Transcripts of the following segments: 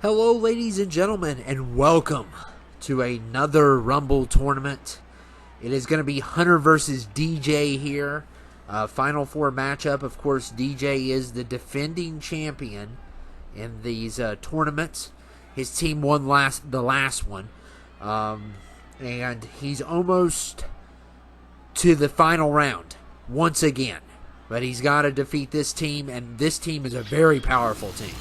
Hello, ladies and gentlemen, and welcome to another Rumble tournament. It is going to be Hunter versus DJ here. Final Four matchup. Of course, DJ is the defending champion in these tournaments. His team won the last one, and he's almost to the final round once again. But he's got to defeat this team, and this team is a very powerful team.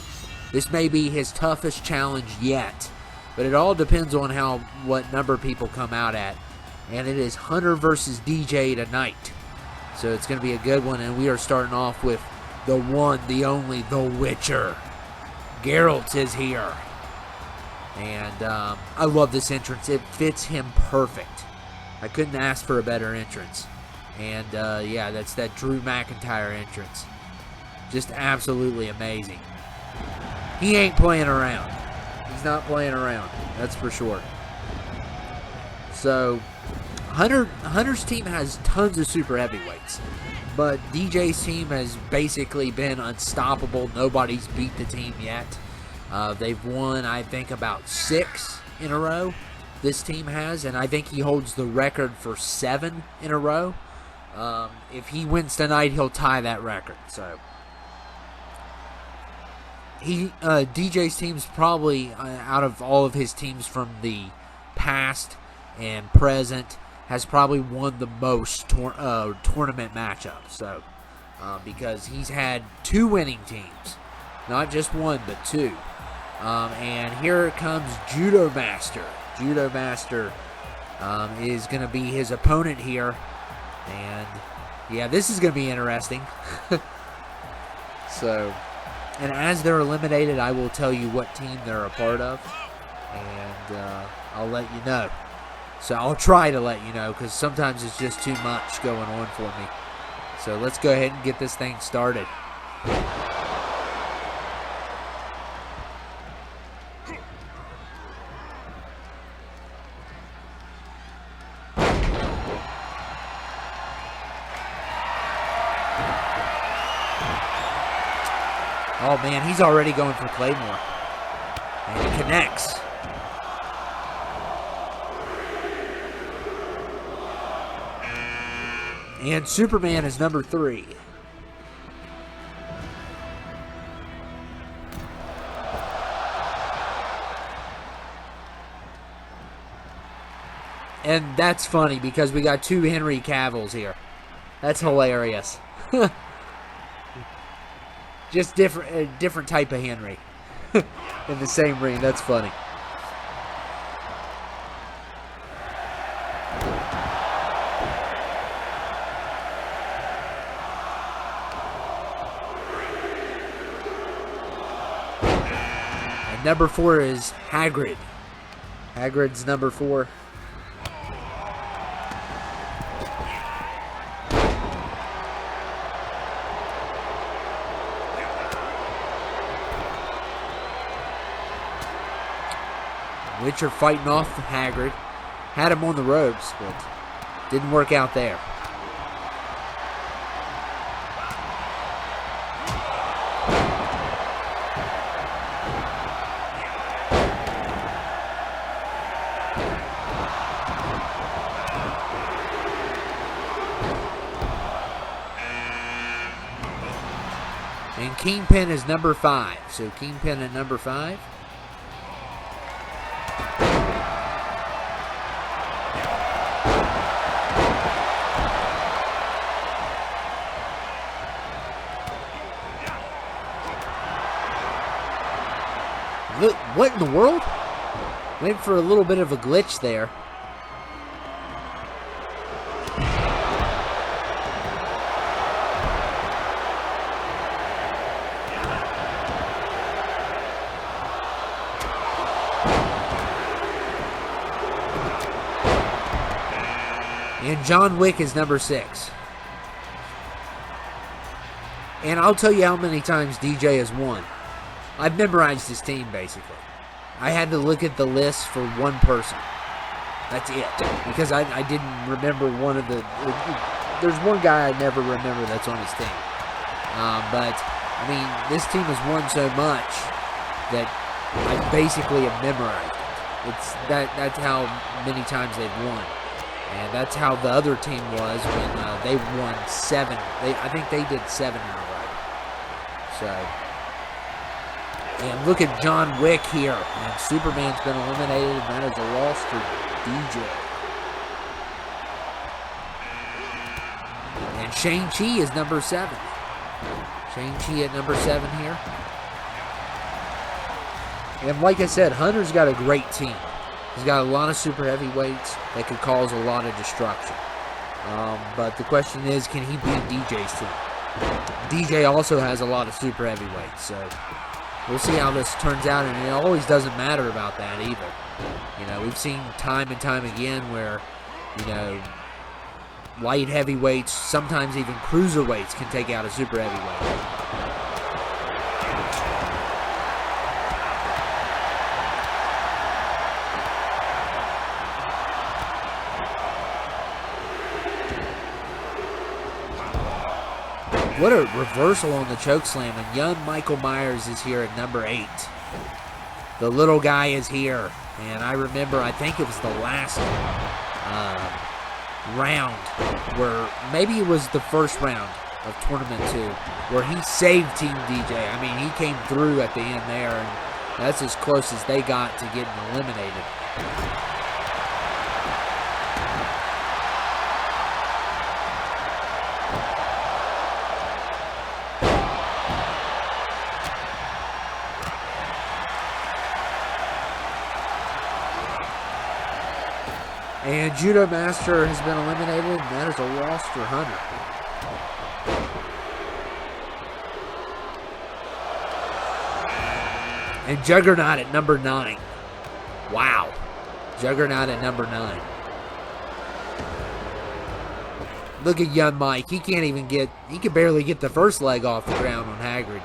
This may be his toughest challenge yet, but it all depends on what number people come out at. And it is Hunter versus DJ tonight. So it's going to be a good one, and we are starting off with the one, the only, the Witcher. Geralt is here. And I love this entrance. It fits him perfect. I couldn't ask for a better entrance. And yeah, that's that Drew McIntyre entrance. Just absolutely amazing. He ain't playing around. He's not playing around. That's for sure. So, Hunter's team has tons of super heavyweights. But DJ's team has basically been unstoppable. Nobody's beat the team yet. They've won, I think, about 6 in a row. This team has. And I think he holds the record for 7 in a row. If he wins tonight, he'll tie that record. So, DJ's team's probably, out of all of his teams from the past and present, has probably won the most tournament matchups. So, because he's had 2 winning teams, not just 1, but 2. And here comes Judo Master. Judo Master is going to be his opponent here. And, yeah, this is going to be interesting. So, and as they're eliminated, I will tell you what team they're a part of. And I'll let you know. So I'll try to let you know, because sometimes it's just too much going on for me. So let's go ahead and get this thing started. Oh, man, he's already going for Claymore. And he connects. And Superman is number 3. And that's funny because we got 2 Henry Cavills here. That's hilarious. Just different type of Henry in the same ring. That's funny. And number 4 is Hagrid. Hagrid's number 4. Witcher fighting off Hagrid. Had him on the ropes, but didn't work out there. And Kingpin is number 5. So Kingpin at number 5. What in the world? Went for a little bit of a glitch there. And John Wick is number 6. And I'll tell you how many times DJ has won. I've memorized his team, basically. I had to look at the list for one person. That's it. Because I didn't remember one of the... There's one guy I never remember that's on his team. But, I mean, this team has won so much that I basically have memorized it. That's how many times they've won. And that's how the other team was when they won 7. I think they did 7 in a row. So, and look at John Wick here. And Superman's been eliminated, and that is a loss for DJ. And Shang-Chi is number 7. Shang-Chi at number 7 here. And like I said, Hunter's got a great team. He's got a lot of super heavyweights that could cause a lot of destruction. But the question is, can he beat DJ's team? DJ also has a lot of super heavyweights, so we'll see how this turns out. And it always doesn't matter about that either. You know, we've seen time and time again where, you know, light heavyweights, sometimes even cruiserweights, can take out a super heavyweight. What a reversal on the chokeslam, and young Michael Myers is here at number 8. The little guy is here, and I remember, I think it was the last round, where maybe it was the first round of Tournament 2, where he saved Team DJ. I mean, he came through at the end there, and that's as close as they got to getting eliminated. And Judo Master has been eliminated, and that is a loss for Hunter. And Juggernaut at number 9. Wow. Juggernaut at number 9. Look at young Mike. He can't even get, he could barely get the first leg off the ground on Hagrid.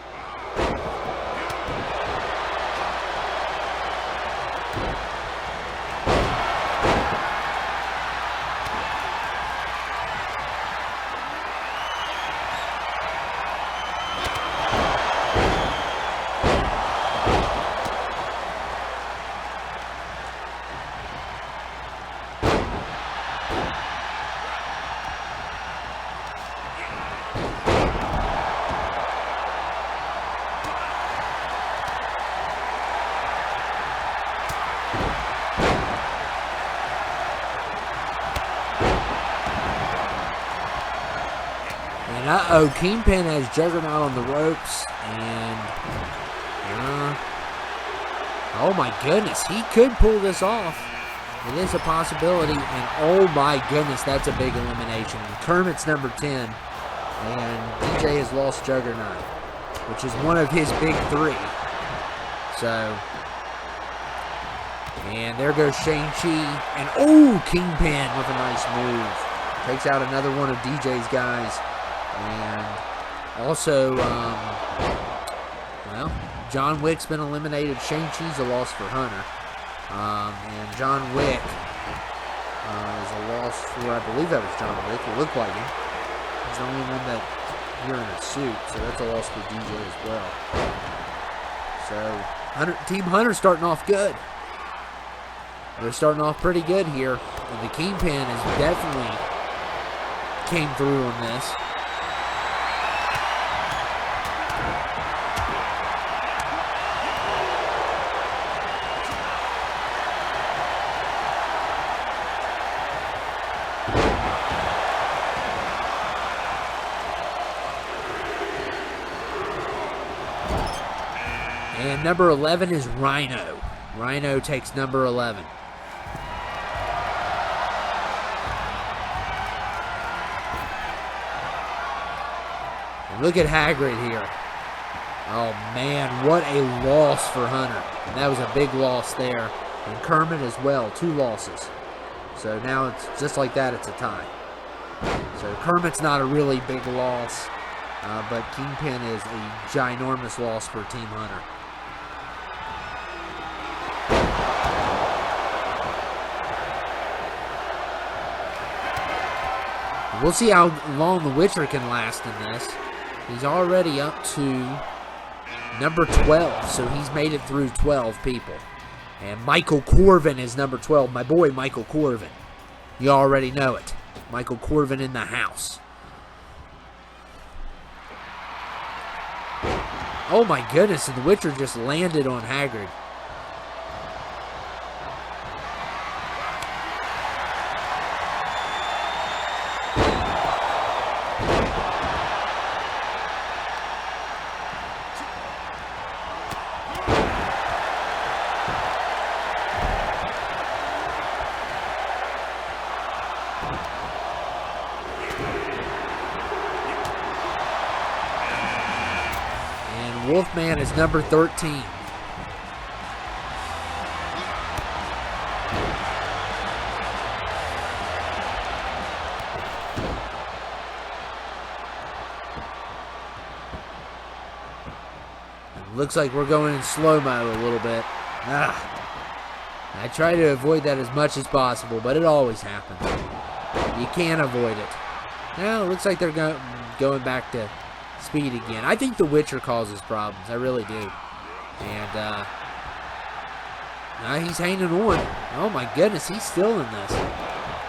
Uh-oh, Kingpin has Juggernaut on the ropes, and oh my goodness, he could pull this off. It is a possibility, and oh my goodness, that's a big elimination. Kermit's number 10, and DJ has lost Juggernaut, which is one of his big 3. So, and there goes Shang-Chi, and oh, Kingpin with a nice move. Takes out another one of DJ's guys. And also, well, John Wick's been eliminated. Shang-Chi's a loss for Hunter. And John Wick is a loss for, I believe that was John Wick. It looked like him. He's the only one that here in a suit, so that's a loss for DJ as well. So, Team Hunter's starting off good. They're starting off pretty good here. And the Kingpin has definitely came through on this. And number 11 is Rhino. Rhino takes number 11. And look at Hagrid here. Oh man, what a loss for Hunter. And that was a big loss there. And Kermit as well, 2 losses. So now it's just like that, it's a tie. So Kermit's not a really big loss, but Kingpin is a ginormous loss for Team Hunter. We'll see how long the Witcher can last in this. He's already up to number 12. So he's made it through 12 people. And Michael Corvin is number 12. My boy, Michael Corvin. You already know it. Michael Corvin in the house. Oh my goodness, and the Witcher just landed on Haggard. Wolfman is number 13. Looks like we're going in slow-mo a little bit. I try to avoid that as much as possible, but it always happens. You can't avoid it. Now, it looks like they're going back to speed again. I think the Witcher causes problems. I really do. And he's hanging on. Oh my goodness, he's still in this.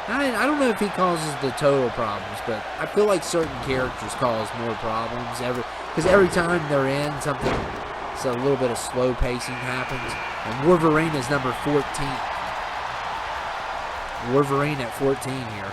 I don't know if he causes the total problems, but I feel like certain characters cause more problems because every time they're in, something, so a little bit of slow pacing happens. And Wolverine is number 14. Wolverine at 14 here.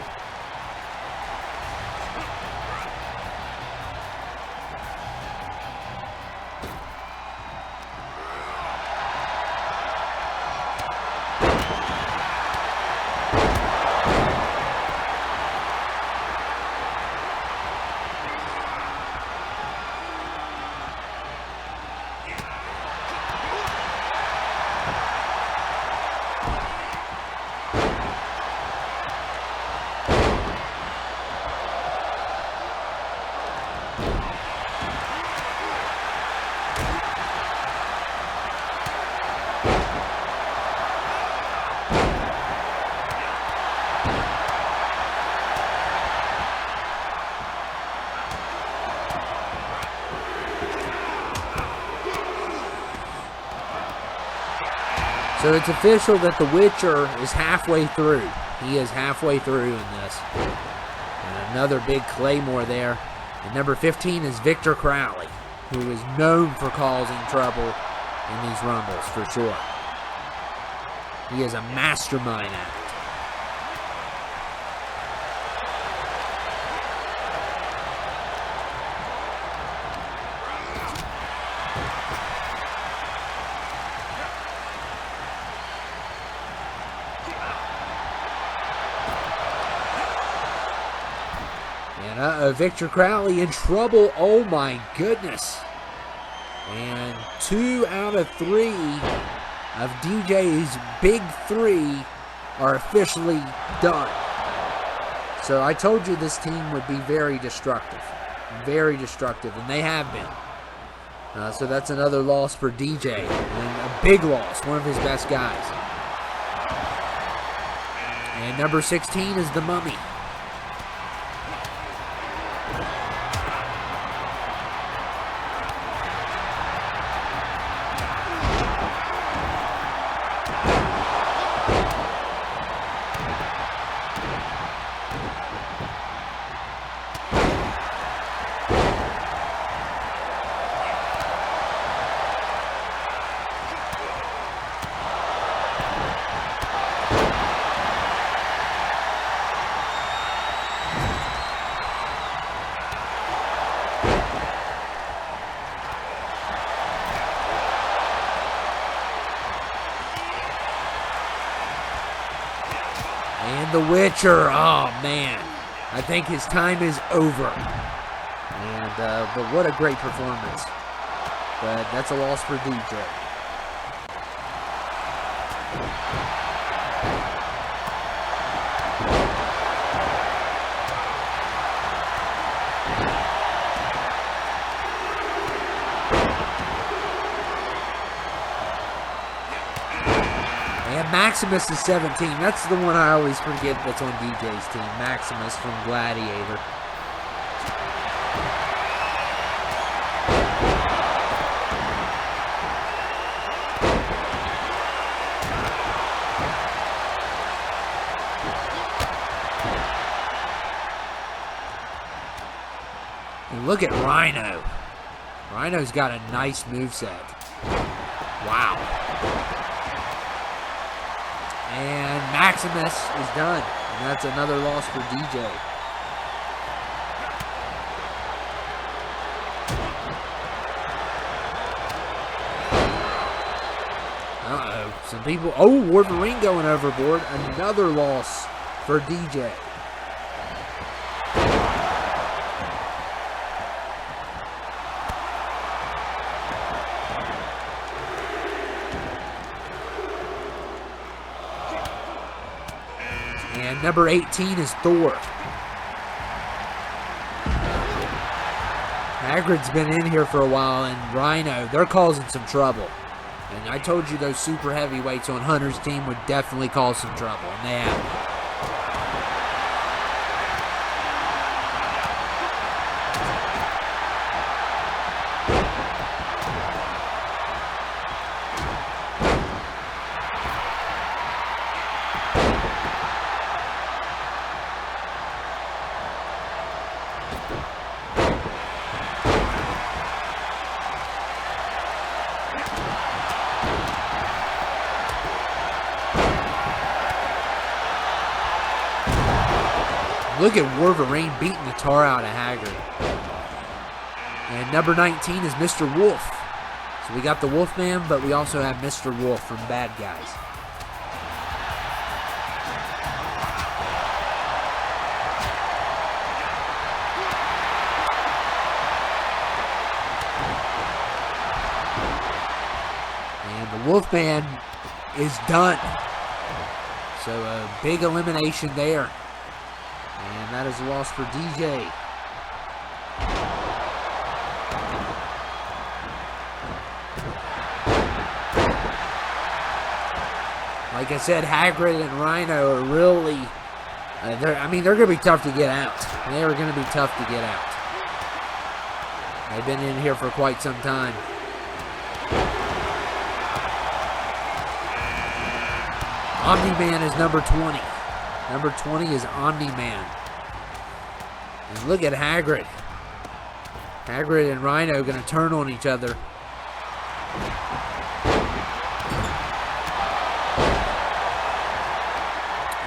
So it's official that the Witcher is halfway through. He is halfway through in this. And another big Claymore there. And number 15 is Victor Crowley, who is known for causing trouble in these Rumbles, for sure. He is a mastermind at it. Victor Crowley in trouble. Oh my goodness. And 2 out of 3 of DJ's big 3 are officially done. So I told you this team would be very destructive. Very destructive, and they have been. So that's another loss for DJ. And a big loss, one of his best guys. And number 16 is the Mummy. The Witcher, oh man, I think his time is over. And but what a great performance. But that's a loss for DJ. Maximus is 17. That's the one I always forget that's on DJ's team. Maximus from Gladiator. look at Rhino. Rhino's got a nice moveset. Wow. And Maximus is done. And that's another loss for DJ. Uh-oh. Some people... Oh, Wolverine going overboard. Another loss for DJ. And number 18 is Thor. Hagrid's been in here for a while, and Rhino, they're causing some trouble. And I told you those super heavyweights on Hunter's team would definitely cause some trouble, and they have. Look at Wolverine beating the tar out of Haggard. And number 19 is Mr. Wolf. So we got the Wolfman, but we also have Mr. Wolf from Bad Guys. And the Wolfman is done. So a big elimination there. And that is a loss for DJ. Like I said, Hagrid and Rhino are really... they're going to be tough to get out. They are going to be tough to get out. They've been in here for quite some time. Omni-Man is number 20. Number 20 is Omni-Man. And look at Hagrid. Hagrid and Rhino going to turn on each other.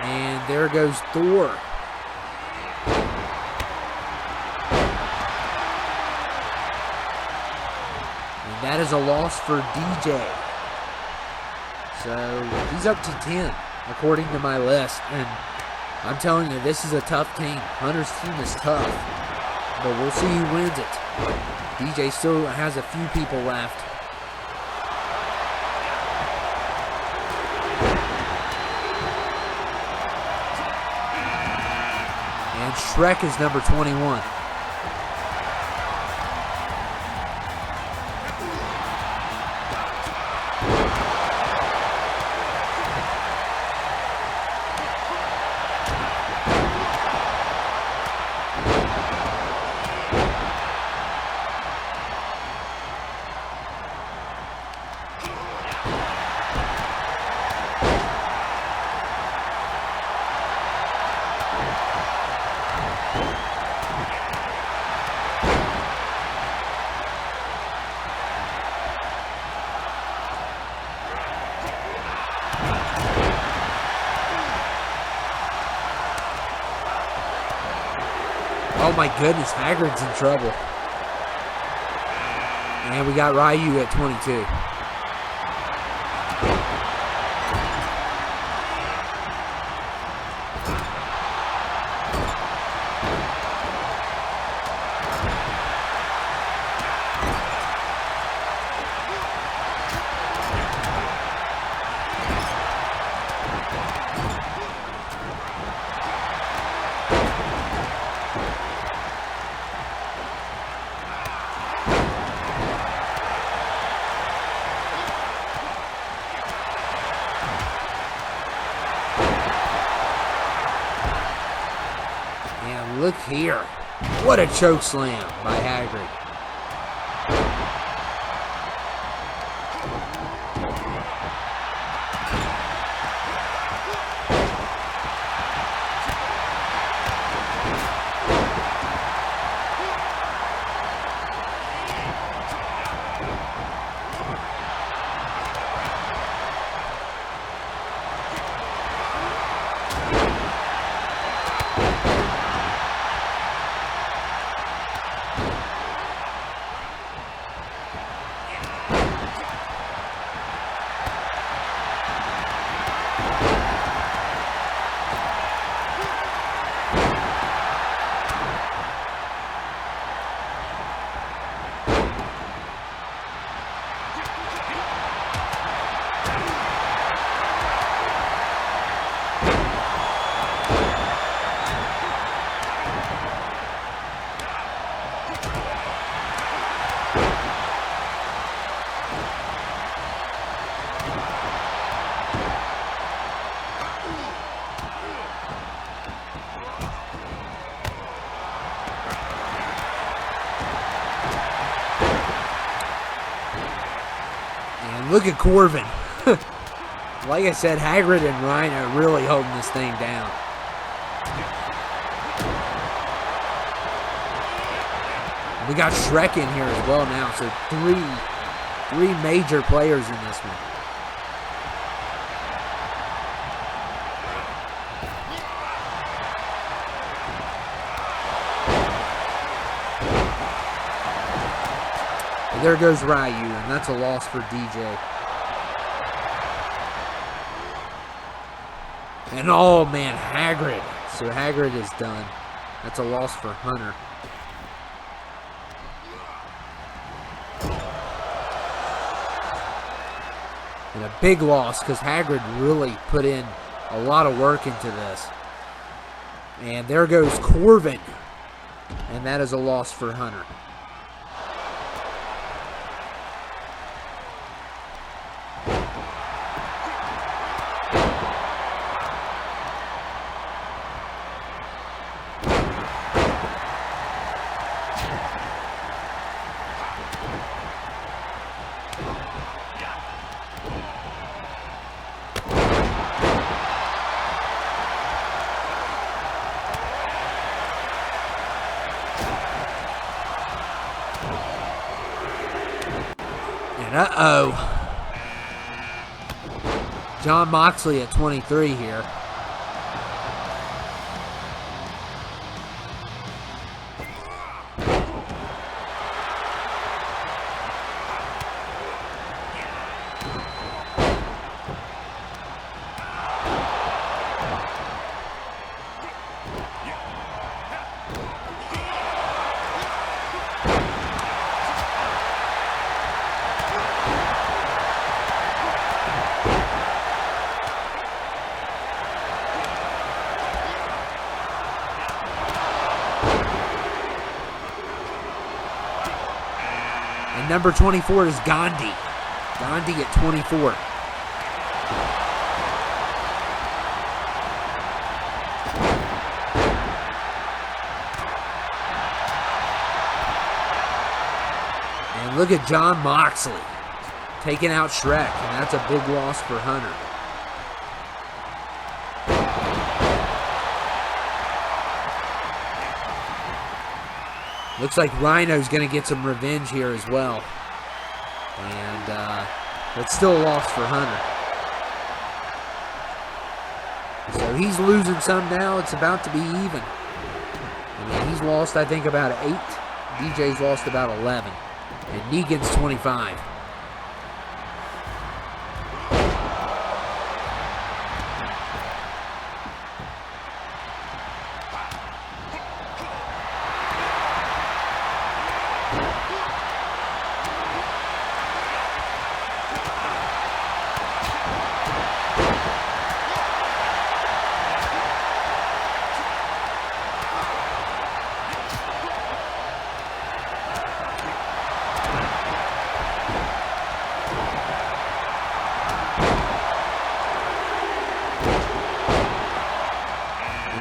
And there goes Thor. And that is a loss for DJ. So he's up to 10, according to my list. And I'm telling you, this is a tough team. Hunter's team is tough. But we'll see who wins it. DJ still has a few people left. And Shrek is number 21. Oh my goodness, Hagrid's in trouble. And we got Ryu at 22. Look here. What a choke slam by Hagrid. look at Corbin. Like I said, Hagrid and Rhino really holding this thing down. We got Shrek in here as well now, so three major players in this one. And there goes Ryu, and that's a loss for DJ. And oh man, Hagrid. So Hagrid is done. That's a loss for Hunter. And a big loss because Hagrid really put in a lot of work into this. And there goes Corbin. And that is a loss for Hunter. Uh-oh. John Moxley at 23 here. And number 24 is Gandhi. Gandhi at 24. And look at John Moxley taking out Shrek, and that's a big loss for Hunter. Looks like Rhino's going to get some revenge here as well. And it's still a loss for Hunter. So he's losing some now. It's about to be even. I mean, he's lost, I think, about 8. DJ's lost about 11. And Negan's 25.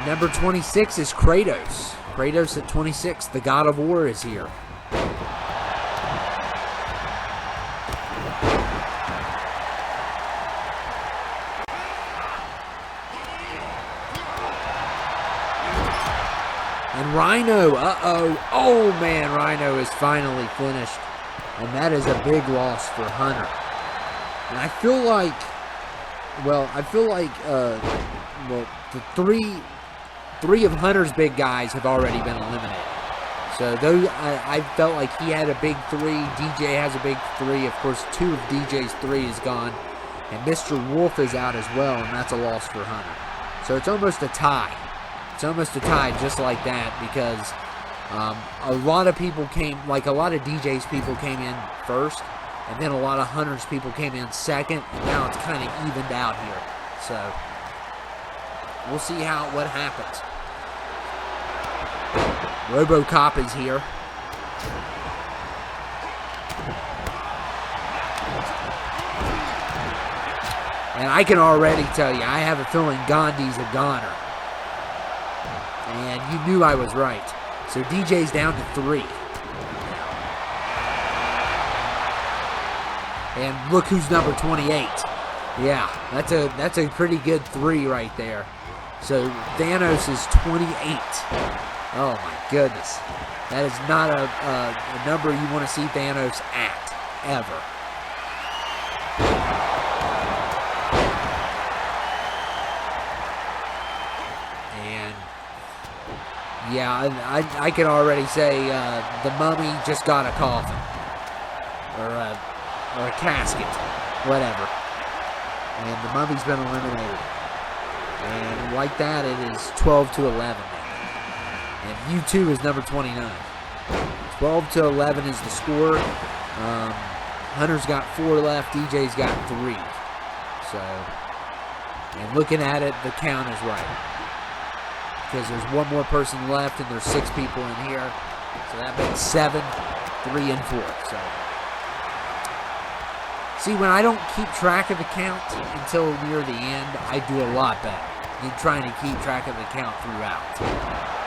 Number 26 is Kratos. Kratos at 26. The God of War is here. And Rhino, oh man, Rhino is finally finished. And that is a big loss for Hunter. And I feel like, the three of Hunter's big guys have already been eliminated. So those, I felt like he had a big 3. DJ has a big 3. Of course, 2 of DJ's 3 is gone. And Mr. Wolf is out as well, and that's a loss for Hunter. So it's almost a tie. It's almost a tie just like that, because a lot of people came, like a lot of DJ's people came in first, and then a lot of Hunter's people came in second, and now it's kind of evened out here. So we'll see what happens. RoboCop is here. And I can already tell you, I have a feeling Gandhi's a goner. And you knew I was right. So DJ's down to 3. And look who's number 28. Yeah, that's a pretty good 3 right there. So Thanos is 28. Oh my goodness. That is not a number you want to see Thanos at, ever. And yeah, I can already say the Mummy just got a coffin. Or a casket. Whatever. And the Mummy's been eliminated. And like that, it is 12-11 now. And U2 is number 29. 12-11 is the score. Hunter's got 4 left. DJ's got 3. So, and looking at it, the count is right. Because there's 1 more person left, and there's 6 people in here. So that makes 7, 3, and 4. So, see, when I don't keep track of the count until near the end, I do a lot better than trying to keep track of the count throughout.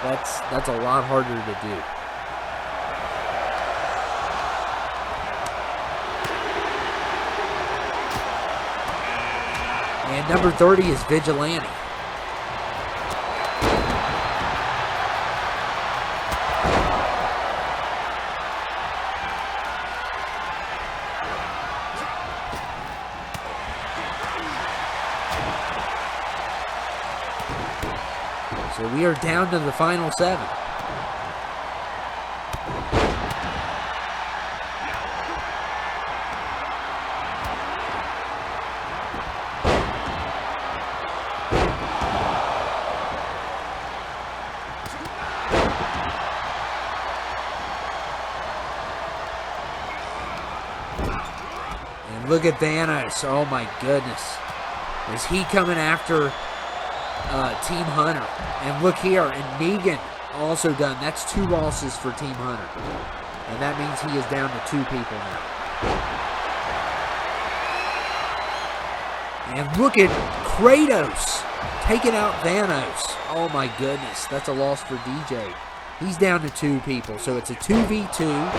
That's a lot harder to do. And number 30 is Vigilante. So we are down to the final 7. And look at Thanos. Oh my goodness. Is he coming after Team Hunter? And look here, and Negan also done. That's 2 losses for Team Hunter. And that means he is down to 2 people now. And look at Kratos taking out Thanos. Oh my goodness, that's a loss for DJ. He's down to 2 people, so it's a 2v2.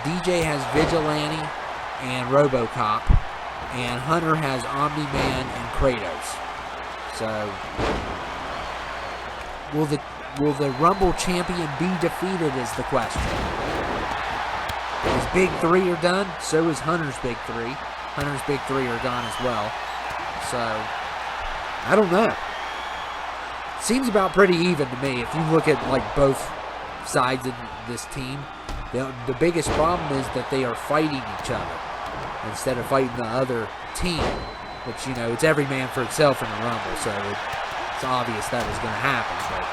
DJ has Vigilante and RoboCop, and Hunter has Omni-Man and Kratos. So, will the Rumble champion be defeated is the question. His big 3 are done, so is Hunter's big 3. Hunter's big 3 are done as well. So, I don't know. Seems about pretty even to me if you look at like both sides of this team. The biggest problem is that they are fighting each other instead of fighting the other team. Which, you know, it's every man for itself in the Rumble, so it's obvious that was going to happen. But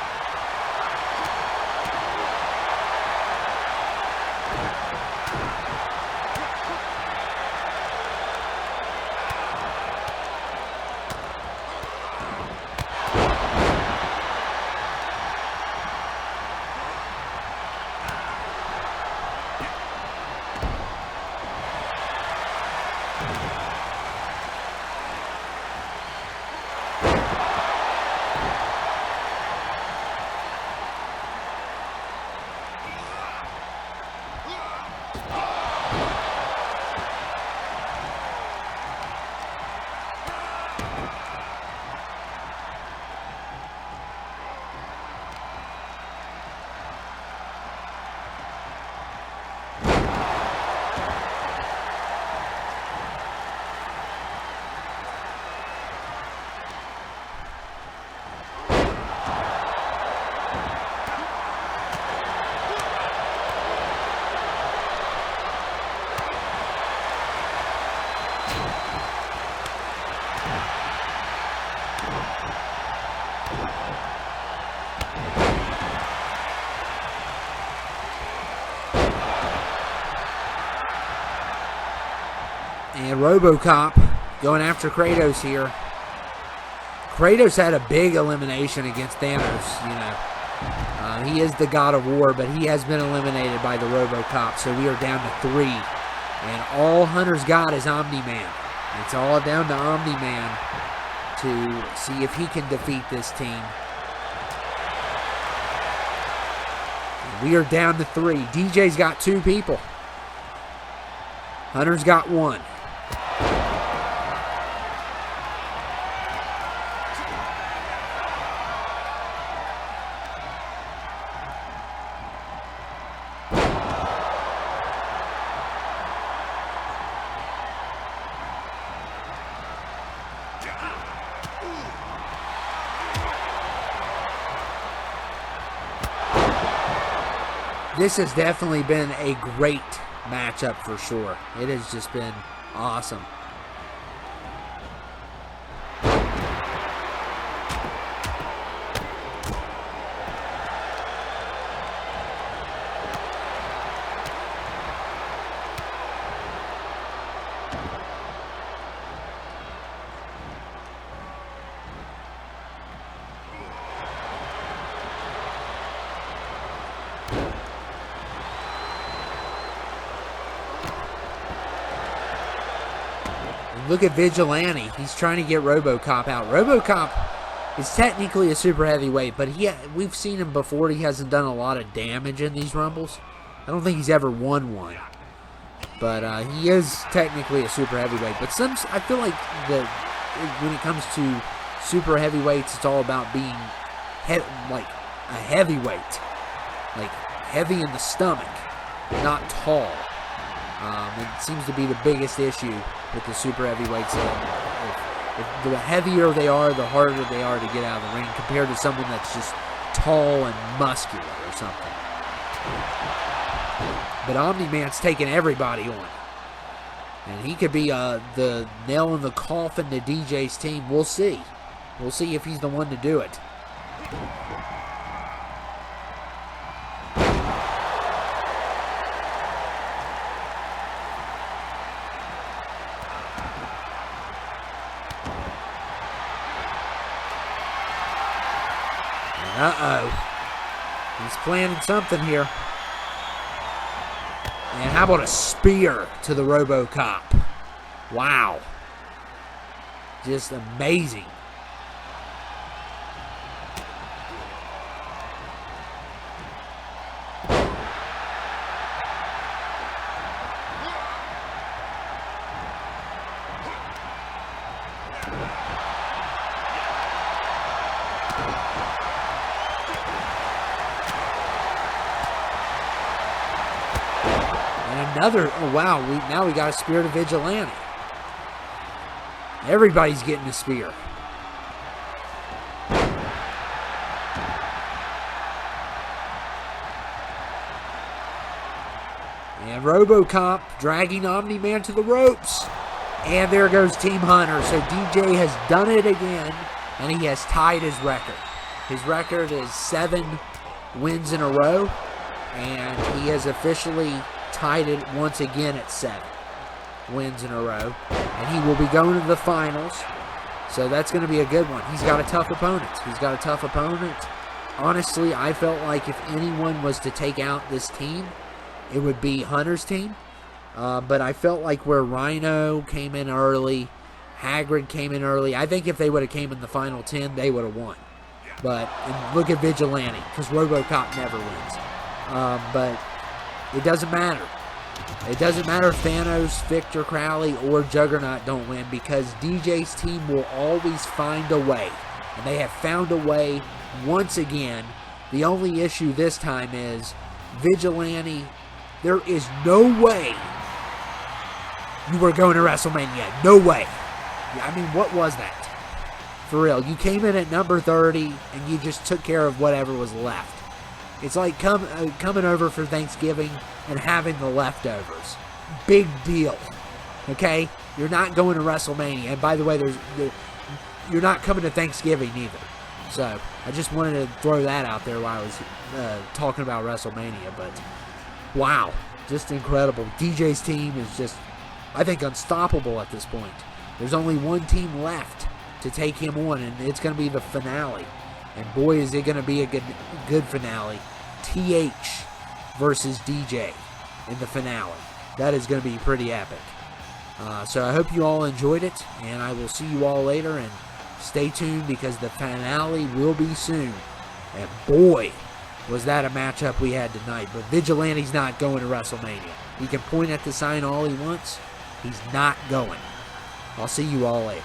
And RoboCop going after Kratos here. Kratos had a big elimination against Thanos, you know. He is the god of war, but he has been eliminated by the RoboCop, so we are down to 3. And all Hunter's got is Omni-Man. It's all down to Omni-Man to see if he can defeat this team. And we are down to 3. DJ's got 2 people. Hunter's got one. This has definitely been a great matchup for sure. It has just been awesome. Look at Vigilante. He's trying to get RoboCop out. RoboCop is technically a super heavyweight, but we've seen him before. He hasn't done a lot of damage in these Rumbles. I don't think he's ever won one. But he is technically a super heavyweight. But I feel like when it comes to super heavyweights, it's all about being like a heavyweight. Like heavy in the stomach, not tall. It seems to be the biggest issue with the super heavyweights. If the heavier they are, the harder they are to get out of the ring compared to someone that's just tall and muscular or something. But Omni-Man's taking everybody on. And he could be the nail in the coffin to DJ's team. We'll see. We'll see if he's the one to do it. Uh-oh. He's planning something here. And how about a spear to the RoboCop? Wow. Just amazing. Oh wow, now we got a spear to Vigilante. Everybody's getting a spear. And RoboCop dragging Omni-Man to the ropes. And there goes Team Hunter. So DJ has done it again, and he has tied his record. His record is 7 wins in a row, and he has officially tied it once again at 7 wins in a row, and he will be going to the finals, so that's going to be a good one. He's got a tough opponent. Honestly, I felt like if anyone was to take out this team, it would be Hunter's team, but I felt like where Rhino came in early, Hagrid came in early, I think if they would have came in the final 10, they would have won. But and look at Vigilante, because RoboCop never wins. But it doesn't matter. It doesn't matter if Thanos, Victor Crowley, or Juggernaut don't win, because DJ's team will always find a way. And they have found a way once again. The only issue this time is Vigilante, there is no way you were going to WrestleMania. No way. I mean, what was that? For real. You came in at number 30 and you just took care of whatever was left. It's like coming over for Thanksgiving and having the leftovers. Big deal. Okay? You're not going to WrestleMania. And by the way, you're not coming to Thanksgiving either. So, I just wanted to throw that out there while I was talking about WrestleMania. But, wow. Just incredible. DJ's team is just, I think, unstoppable at this point. There's only one team left to take him on, and it's going to be the finale. And boy, is it going to be a good finale. TH versus DJ in the finale. That is going to be pretty epic. So I hope you all enjoyed it, and I will see you all later, and stay tuned because the finale will be soon. And boy, was that a matchup we had tonight. But Vigilante's not going to WrestleMania. He can point at the sign all he wants. He's not going. I'll see you all later.